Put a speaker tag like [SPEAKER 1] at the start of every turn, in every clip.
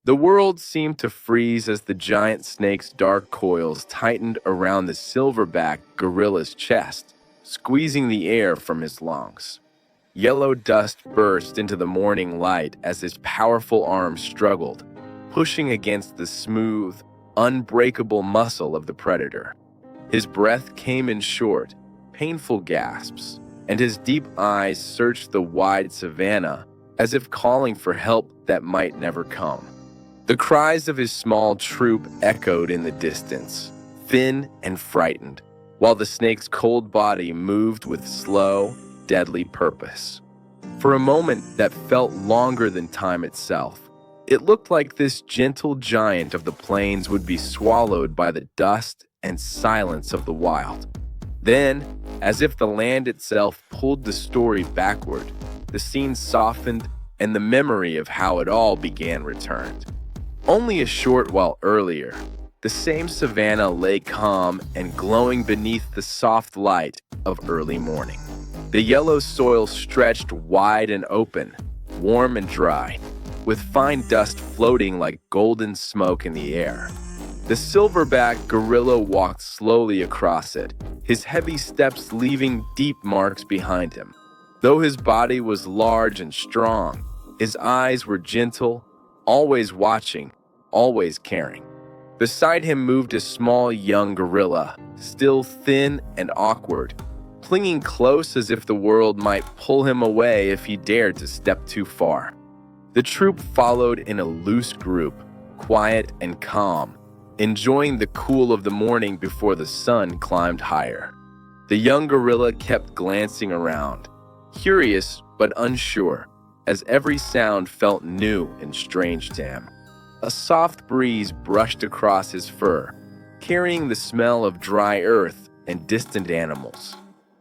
[SPEAKER 1] The world seemed to freeze as the giant snake's dark coils tightened around the silverback gorilla's chest, squeezing the air from his lungs. Yellow dust burst into the morning light as his powerful arms struggled, pushing against the smooth, unbreakable muscle of the predator. His breath came in short, painful gasps, and his deep eyes searched the wide savanna as if calling for help that might never come. The cries of his small troop echoed in the distance, thin and frightened, while the snake's cold body moved with slow, deadly purpose. For a moment that felt longer than time itself, it looked like this gentle giant of the plains would be swallowed by the dust and silence of the wild. Then, as if the land itself pulled the story backward, the scene softened and the memory of how it all began returned. Only a short while earlier, the same savanna lay calm and glowing beneath the soft light of early morning. The yellow soil stretched wide and open, warm and dry, with fine dust floating like golden smoke in the air. The silverback gorilla walked slowly across it, his heavy steps leaving deep marks behind him. Though his body was large and strong, his eyes were gentle, always watching, always caring. Beside him moved a small young gorilla, still thin and awkward, clinging close as if the world might pull him away if he dared to step too far. The troop followed in a loose group, quiet and calm, enjoying the cool of the morning before the sun climbed higher. The young gorilla kept glancing around, curious but unsure, as every sound felt new and strange to him. A soft breeze brushed across his fur, carrying the smell of dry earth and distant animals.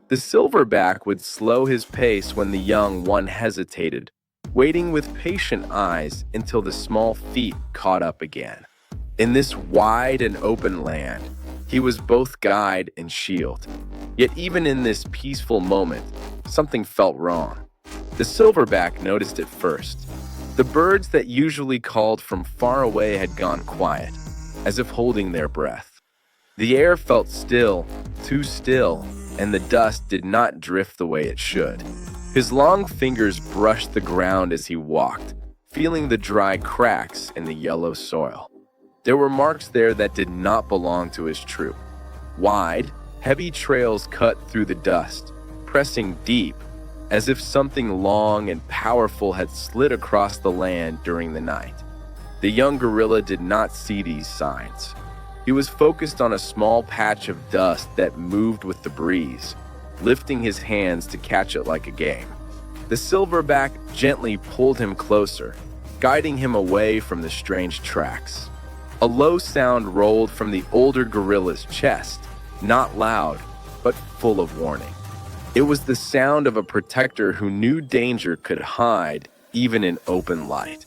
[SPEAKER 1] The silverback would slow his pace when the young one hesitated, waiting with patient eyes until the small feet caught up again. In this wide and open land, he was both guide and shield. Yet even in this peaceful moment, something felt wrong. The silverback noticed it first. The birds that usually called from far away had gone quiet, as if holding their breath. The air felt still, too still, and the dust did not drift the way it should. His long fingers brushed the ground as he walked, feeling the dry cracks in the yellow soil. There were marks there that did not belong to his troop. Wide, heavy trails cut through the dust, pressing deep, as if something long and powerful had slid across the land during the night. The young gorilla did not see these signs. He was focused on a small patch of dust that moved with the breeze, lifting his hands to catch it like a game. The silverback gently pulled him closer, guiding him away from the strange tracks. A low sound rolled from the older gorilla's chest, not loud, but full of warning. It was the sound of a protector who knew danger could hide even in open light.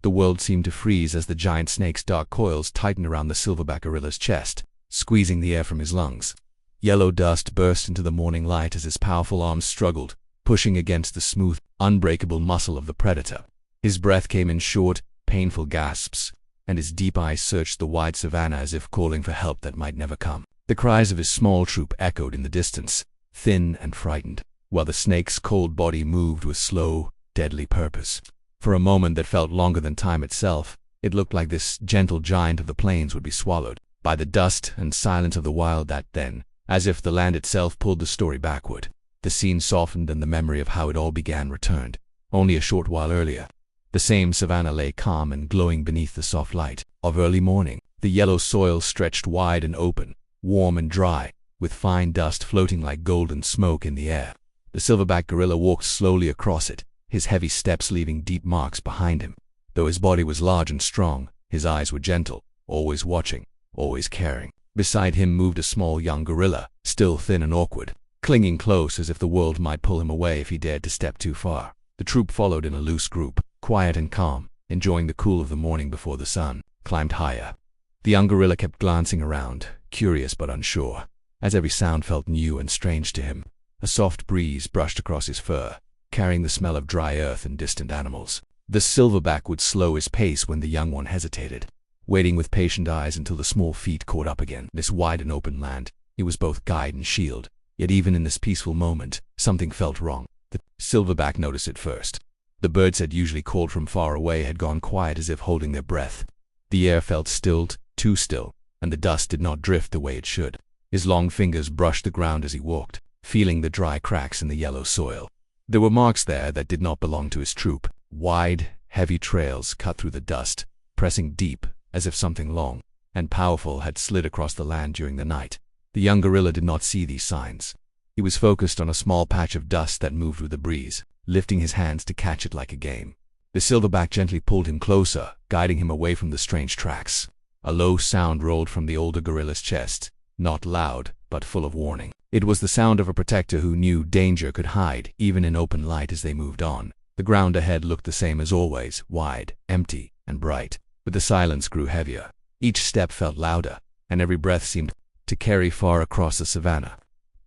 [SPEAKER 2] The world seemed to freeze as the giant snake's dark coils tightened around the silverback gorilla's chest, squeezing the air from his lungs. Yellow dust burst into the morning light as his powerful arms struggled, pushing against the smooth, unbreakable muscle of the predator. His breath came in short, painful gasps, and his deep eyes searched the wide savanna as if calling for help that might never come. The cries of his small troop echoed in the distance, thin and frightened, while the snake's cold body moved with slow, deadly purpose. For a moment that felt longer than time itself, it looked like this gentle giant of the plains would be swallowed by the dust and silence of the wild that then, as if the land itself pulled the story backward, the scene softened and the memory of how it all began returned. Only a short while earlier, the same savanna lay calm and glowing beneath the soft light of early morning. The yellow soil stretched wide and open, warm and dry, with fine dust floating like golden smoke in the air. The silverback gorilla walked slowly across it, his heavy steps leaving deep marks behind him. Though his body was large and strong, his eyes were gentle, always watching, always caring. Beside him moved a small young gorilla, still thin and awkward, clinging close as if the world might pull him away if he dared to step too far. The troop followed in a loose group, quiet and calm, enjoying the cool of the morning before the sun climbed higher. The young gorilla kept glancing around, curious but unsure, as every sound felt new and strange to him. A soft breeze brushed across his fur, carrying the smell of dry earth and distant animals. The silverback would slow his pace when the young one hesitated, waiting with patient eyes until the small feet caught up again. This wide and open land, it was both guide and shield. Yet even in this peaceful moment, something felt wrong. The silverback noticed it first. The birds that usually called from far away had gone quiet, as if holding their breath. The air felt stilled, too still, and the dust did not drift the way it should. His long fingers brushed the ground as he walked, feeling the dry cracks in the yellow soil. There were marks there that did not belong to his troop. Wide, heavy trails cut through the dust, pressing deep, as if something long and powerful had slid across the land during the night. The young gorilla did not see these signs. He was focused on a small patch of dust that moved with the breeze, lifting his hands to catch it like a game. The silverback gently pulled him closer, guiding him away from the strange tracks. A low sound rolled from the older gorilla's chest, not loud, but full of warning. It was the sound of a protector who knew danger could hide even in open light. As they moved on, the ground ahead looked the same as always, wide, empty, and bright, but the silence grew heavier. Each step felt louder, and every breath seemed to carry far across the savannah.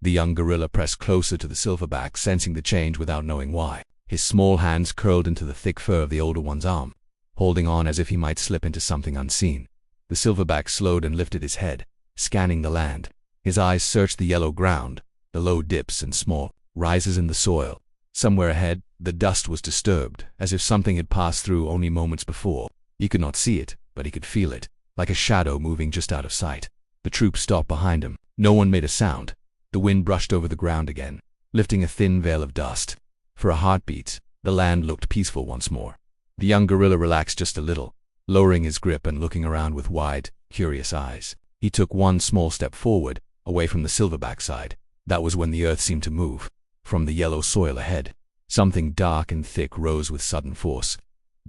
[SPEAKER 2] The young gorilla pressed closer to the silverback, sensing the change without knowing why. His small hands curled into the thick fur of the older one's arm, holding on as if he might slip into something unseen. The silverback slowed and lifted his head, scanning the land. His eyes searched the yellow ground, the low dips and small rises in the soil. Somewhere ahead, the dust was disturbed, as if something had passed through only moments before. He could not see it, but he could feel it, like a shadow moving just out of sight. The troop stopped behind him. No one made a sound. The wind brushed over the ground again, lifting a thin veil of dust. For a heartbeat, the land looked peaceful once more. The young gorilla relaxed just a little, lowering his grip and looking around with wide, curious eyes. He took one small step forward, away from the silverback side. That was when the earth seemed to move. From the yellow soil ahead, something dark and thick rose with sudden force.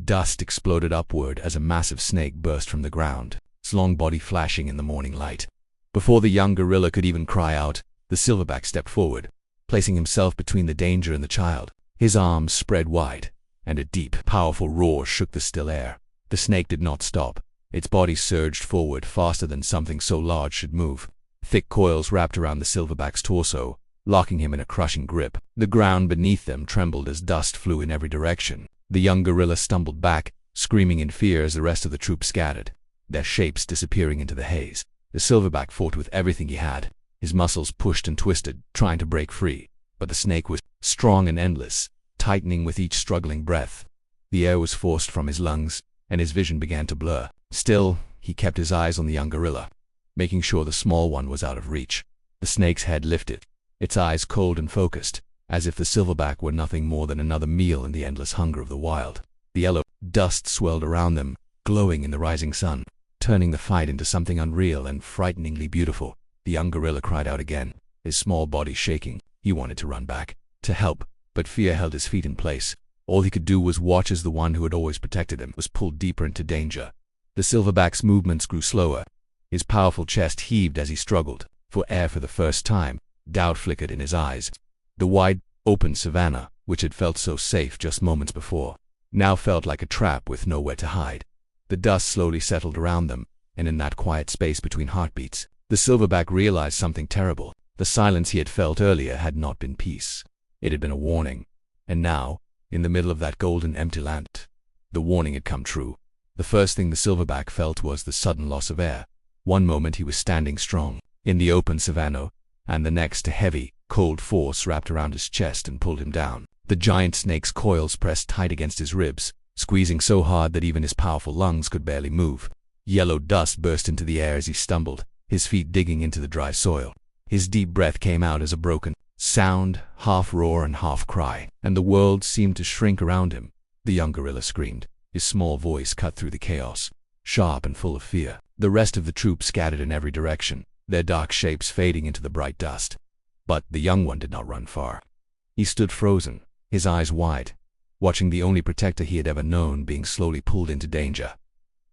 [SPEAKER 2] Dust exploded upward as a massive snake burst from the ground, its long body flashing in the morning light. Before the young gorilla could even cry out, the silverback stepped forward, placing himself between the danger and the child. His arms spread wide, and a deep, powerful roar shook the still air. The snake did not stop. Its body surged forward faster than something so large should move. Thick coils wrapped around the silverback's torso, locking him in a crushing grip. The ground beneath them trembled as dust flew in every direction. The young gorilla stumbled back, screaming in fear as the rest of the troop scattered, their shapes disappearing into the haze. The silverback fought with everything he had. His muscles pushed and twisted, trying to break free, but the snake was strong and endless, tightening with each struggling breath. The air was forced from his lungs, and his vision began to blur. Still, he kept his eyes on the young gorilla, making sure the small one was out of reach. The snake's head lifted, its eyes cold and focused, as if the silverback were nothing more than another meal in the endless hunger of the wild. The yellow dust swelled around them, glowing in the rising sun, turning the fight into something unreal and frighteningly beautiful. The young gorilla cried out again, his small body shaking. He wanted to run back, to help, but fear held his feet in place. All he could do was watch as the one who had always protected him was pulled deeper into danger. The silverback's movements grew slower. His powerful chest heaved as he struggled for air for the first time. Doubt flickered in his eyes. The wide, open savannah, which had felt so safe just moments before, now felt like a trap with nowhere to hide. The dust slowly settled around them, and in that quiet space between heartbeats, the silverback realized something terrible. The silence he had felt earlier had not been peace. It had been a warning. And now, in the middle of that golden empty land, the warning had come true. The first thing the silverback felt was the sudden loss of air. One moment he was standing strong, in the open savannah, and the next a heavy, cold force wrapped around his chest and pulled him down. The giant snake's coils pressed tight against his ribs, squeezing so hard that even his powerful lungs could barely move. Yellow dust burst into the air as he stumbled, his feet digging into the dry soil. His deep breath came out as a broken sound, half roar and half cry, and the world seemed to shrink around him. The young gorilla screamed, his small voice cut through the chaos, sharp and full of fear. The rest of the troop scattered in every direction, their dark shapes fading into the bright dust. But the young one did not run far. He stood frozen, his eyes wide, watching the only protector he had ever known being slowly pulled into danger.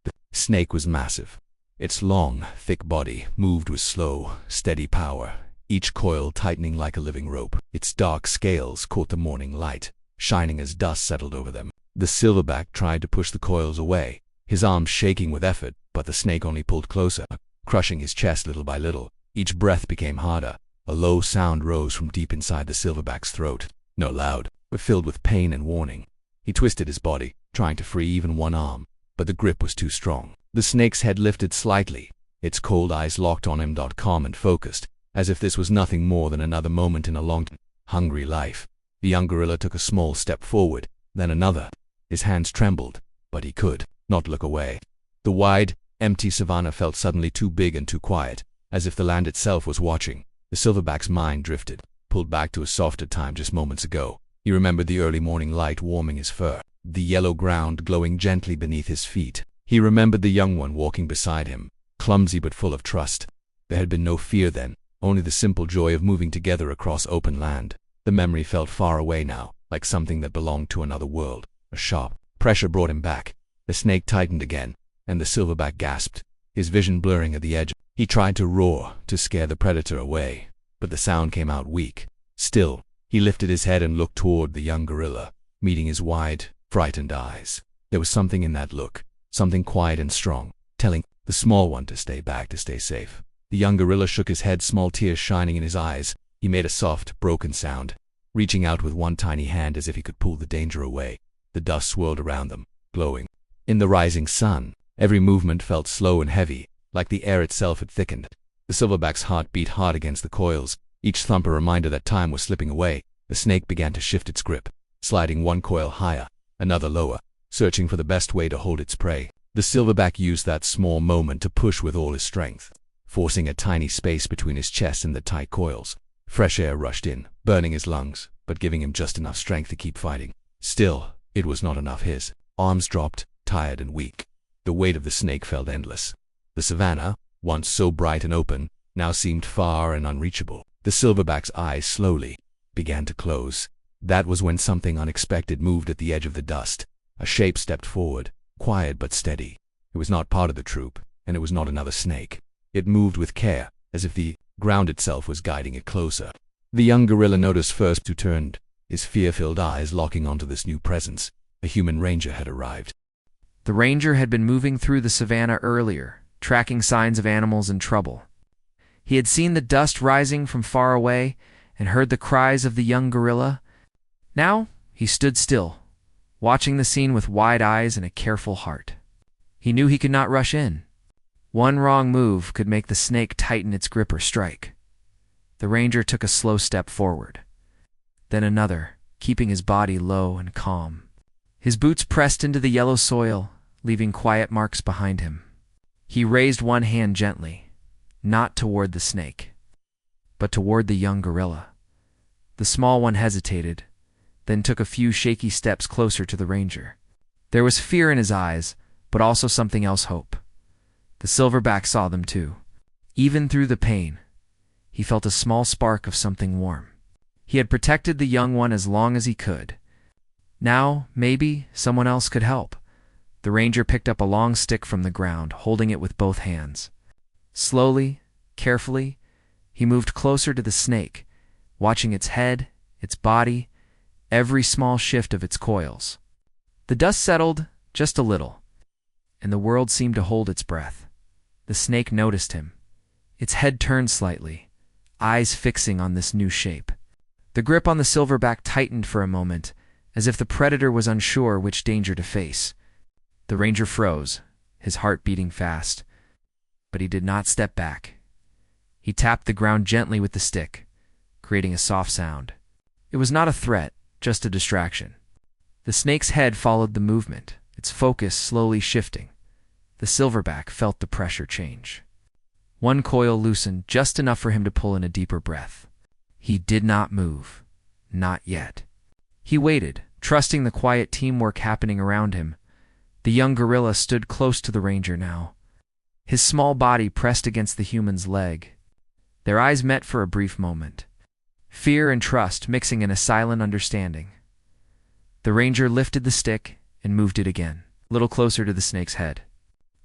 [SPEAKER 2] The snake was massive. Its long, thick body moved with slow, steady power, each coil tightening like a living rope. Its dark scales caught the morning light, shining as dust settled over them. The silverback tried to push the coils away, his arms shaking with effort, but the snake only pulled closer, crushing his chest little by little. Each breath became harder. A low sound rose from deep inside the silverback's throat, not loud, but filled with pain and warning. He twisted his body, trying to free even one arm, but the grip was too strong. The snake's head lifted slightly, its cold eyes locked on him, calm and focused, as if this was nothing more than another moment in a long, hungry life. The young gorilla took a small step forward, then another. His hands trembled, but he could not look away. The wide, empty savanna felt suddenly too big and too quiet, as if the land itself was watching. The silverback's mind drifted, pulled back to a softer time just moments ago. He remembered the early morning light warming his fur, the yellow ground glowing gently beneath his feet. He remembered the young one walking beside him, clumsy but full of trust. There had been no fear then, only the simple joy of moving together across open land. The memory felt far away now, like something that belonged to another world. A sharp pressure brought him back. The snake tightened again, and the silverback gasped, his vision blurring at the edge. He tried to roar, to scare the predator away, but the sound came out weak. Still, he lifted his head and looked toward the young gorilla, meeting his wide, frightened eyes. There was something in that look, something quiet and strong, telling the small one to stay back, to stay safe. The young gorilla shook his head, small tears shining in his eyes. He made a soft, broken sound, reaching out with one tiny hand as if he could pull the danger away. The dust swirled around them, glowing in the rising sun. Every movement felt slow and heavy, like the air itself had thickened. The silverback's heart beat hard against the coils, each thump a reminder that time was slipping away. The snake began to shift its grip, sliding one coil higher, another lower, searching for the best way to hold its prey. The silverback used that small moment to push with all his strength, forcing a tiny space between his chest and the tight coils. Fresh air rushed in, burning his lungs, but giving him just enough strength to keep fighting. Still, it was not enough. His arms dropped, tired and weak. The weight of the snake felt endless. The savanna, once so bright and open, now seemed far and unreachable. The silverback's eyes slowly began to close. That was when something unexpected moved at the edge of the dust. A shape stepped forward, quiet but steady. It was not part of the troop, and it was not another snake. It moved with care, as if the ground itself was guiding it closer. The young gorilla noticed first who turned, his fear-filled eyes locking onto this new presence. A human ranger had arrived.
[SPEAKER 3] The ranger had been moving through the savanna earlier, tracking signs of animals in trouble. He had seen the dust rising from far away and heard the cries of the young gorilla. Now he stood still, watching the scene with wide eyes and a careful heart. He knew he could not rush in. One wrong move could make the snake tighten its grip or strike. The ranger took a slow step forward, then another, keeping his body low and calm. His boots pressed into the yellow soil, leaving quiet marks behind him. He raised one hand gently, not toward the snake, but toward the young gorilla. The small one hesitated, then took a few shaky steps closer to the ranger. There was fear in his eyes, but also something else, hope. The silverback saw them too. Even through the pain, he felt a small spark of something warm. He had protected the young one as long as he could. Now, maybe, someone else could help. The ranger picked up a long stick from the ground, holding it with both hands. Slowly, carefully, he moved closer to the snake, watching its head, its body, every small shift of its coils. The dust settled just a little, and the world seemed to hold its breath. The snake noticed him. Its head turned slightly, eyes fixing on this new shape. The grip on the silverback tightened for a moment, as if the predator was unsure which danger to face. The ranger froze, his heart beating fast, but he did not step back. He tapped the ground gently with the stick, creating a soft sound. It was not a threat, just a distraction. The snake's head followed the movement, its focus slowly shifting. The silverback felt the pressure change. One coil loosened just enough for him to pull in a deeper breath. He did not move. Not yet. He waited, trusting the quiet teamwork happening around him. The young gorilla stood close to the ranger now, his small body pressed against the human's leg. Their eyes met for a brief moment, fear and trust mixing in a silent understanding. The ranger lifted the stick and moved it again, a little closer to the snake's head.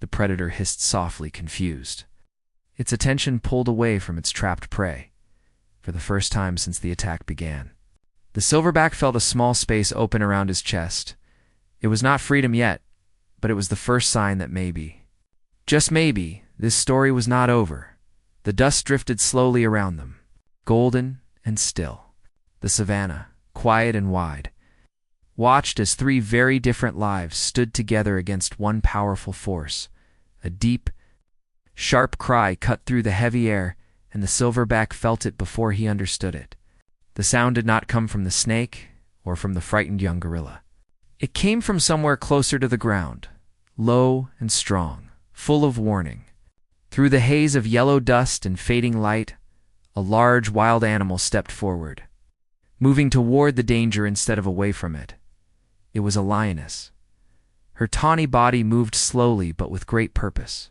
[SPEAKER 3] The predator hissed softly, confused. Its attention pulled away from its trapped prey, for the first time since the attack began. The silverback felt a small space open around his chest. It was not freedom yet, but it was the first sign that maybe, just maybe, this story was not over. The dust drifted slowly around them, golden and still. The savanna, quiet and wide, watched as three very different lives stood together against one powerful force. A deep, sharp cry cut through the heavy air, and the silverback felt it before he understood it. The sound did not come from the snake or from the frightened young gorilla. It came from somewhere closer to the ground, low and strong, full of warning. Through the haze of yellow dust and fading light, a large wild animal stepped forward, moving toward the danger instead of away from it. It was a lioness. Her tawny body moved slowly but with great purpose.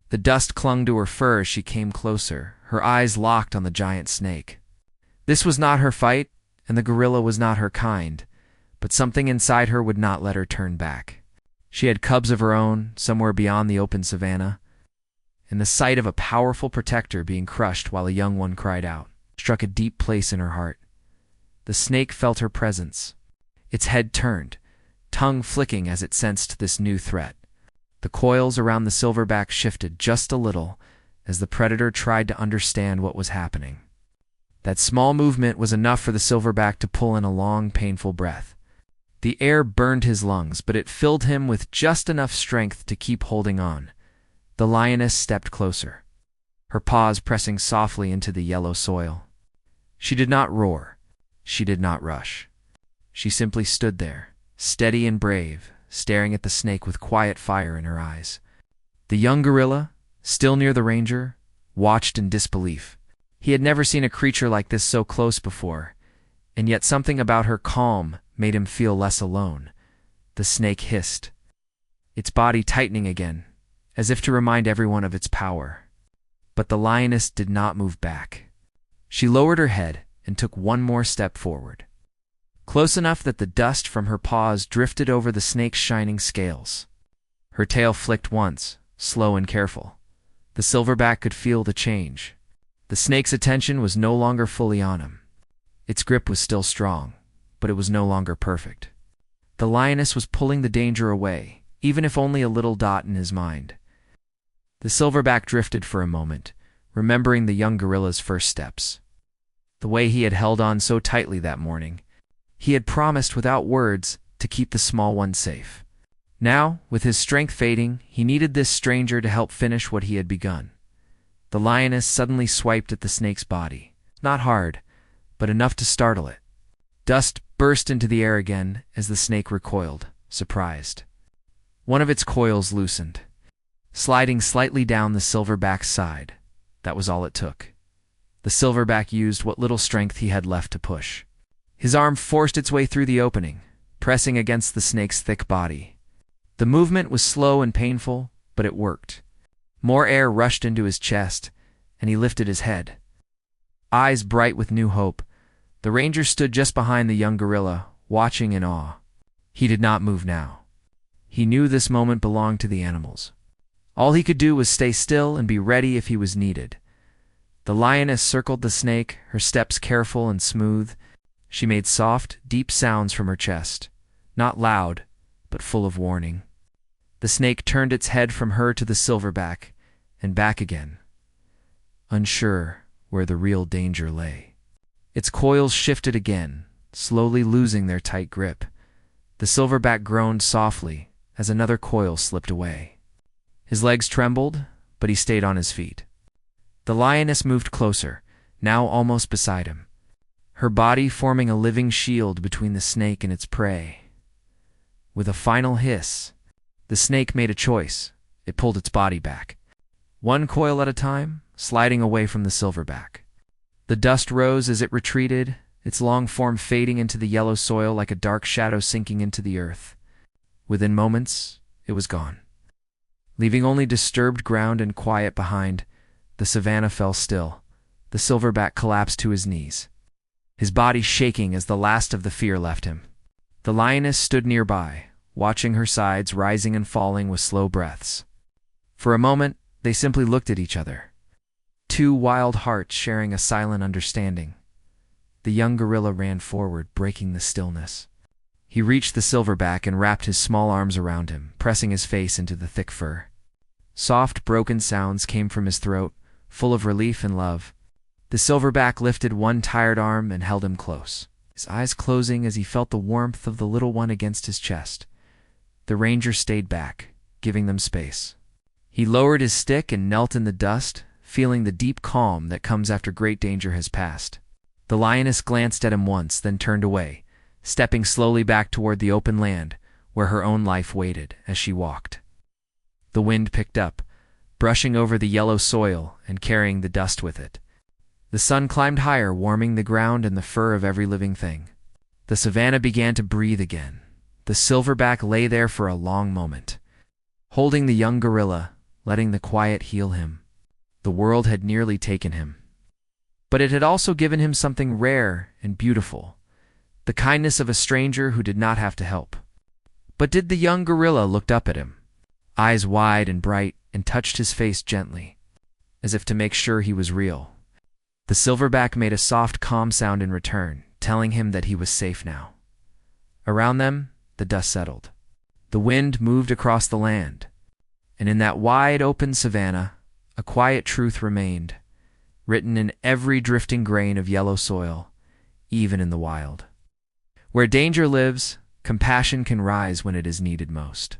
[SPEAKER 3] The dust clung to her fur as she came closer, her eyes locked on the giant snake. This was not her fight, and the gorilla was not her kind, but something inside her would not let her turn back. She had cubs of her own, somewhere beyond the open savanna, and the sight of a powerful protector being crushed while a young one cried out struck a deep place in her heart. The snake felt her presence. Its head turned, tongue flicking as it sensed this new threat. The coils around the silverback shifted just a little as the predator tried to understand what was happening. That small movement was enough for the silverback to pull in a long, painful breath. The air burned his lungs, but it filled him with just enough strength to keep holding on. The lioness stepped closer, her paws pressing softly into the yellow soil. She did not roar. She did not rush. She simply stood there, steady and brave, staring at the snake with quiet fire in her eyes. The young gorilla, still near the ranger, watched in disbelief. He had never seen a creature like this so close before, and yet something about her calm made him feel less alone. The snake hissed, its body tightening again, as if to remind everyone of its power. But the lioness did not move back. She lowered her head and took one more step forward, close enough that the dust from her paws drifted over the snake's shining scales. Her tail flicked once, slow and careful. The silverback could feel the change. The snake's attention was no longer fully on him. Its grip was still strong, but it was no longer perfect. The lioness was pulling the danger away, even if only a little dot in his mind. The silverback drifted for a moment, remembering the young gorilla's first steps. The way he had held on so tightly that morning. He had promised without words to keep the small one safe. Now, with his strength fading, he needed this stranger to help finish what he had begun. The lioness suddenly swiped at the snake's body, not hard, but enough to startle it. Dust burst into the air again as the snake recoiled, surprised. One of its coils loosened, sliding slightly down the silverback's side. That was all it took. The silverback used what little strength he had left to push. His arm forced its way through the opening, pressing against the snake's thick body. The movement was slow and painful, but it worked. More air rushed into his chest, and he lifted his head. Eyes bright with new hope, the ranger stood just behind the young gorilla, watching in awe. He did not move now. He knew this moment belonged to the animals. All he could do was stay still and be ready if he was needed. The lioness circled the snake, her steps careful and smooth. She made soft, deep sounds from her chest, not loud, but full of warning. The snake turned its head from her to the silverback, and back again, unsure where the real danger lay. Its coils shifted again, slowly losing their tight grip. The silverback groaned softly as another coil slipped away. His legs trembled, but he stayed on his feet. The lioness moved closer, now almost beside him, her body forming a living shield between the snake and its prey. With a final hiss, the snake made a choice. It pulled its body back, one coil at a time, sliding away from the silverback. The dust rose as it retreated, its long form fading into the yellow soil like a dark shadow sinking into the earth. Within moments, it was gone. Leaving only disturbed ground and quiet behind, the savanna fell still. The silverback collapsed to his knees, his body shaking as the last of the fear left him. The lioness stood nearby, watching her sides rising and falling with slow breaths. For a moment, they simply looked at each other, two wild hearts sharing a silent understanding. The young gorilla ran forward, breaking the stillness. He reached the silverback and wrapped his small arms around him, pressing his face into the thick fur. Soft, broken sounds came from his throat, full of relief and love. The silverback lifted one tired arm and held him close. his eyes closing as he felt the warmth of the little one against his chest. The ranger stayed back, giving them space. He lowered his stick and knelt in the dust, feeling the deep calm that comes after great danger has passed. The lioness glanced at him once, then turned away, stepping slowly back toward the open land where her own life waited as she walked. The wind picked up, brushing over the yellow soil and carrying the dust with it. The sun climbed higher, warming the ground and the fur of every living thing. The savanna began to breathe again. The silverback lay there for a long moment, holding the young gorilla, letting the quiet heal him. The world had nearly taken him, but it had also given him something rare and beautiful, the kindness of a stranger who did not have to help. But did the young gorilla looked up at him, eyes wide and bright, and touched his face gently, as if to make sure he was real. The silverback made a soft, calm sound in return, telling him that he was safe now. Around them, the dust settled. The wind moved across the land, and in that wide open savanna, a quiet truth remained, written in every drifting grain of yellow soil, even in the wild. Where danger lives, compassion can rise when it is needed most.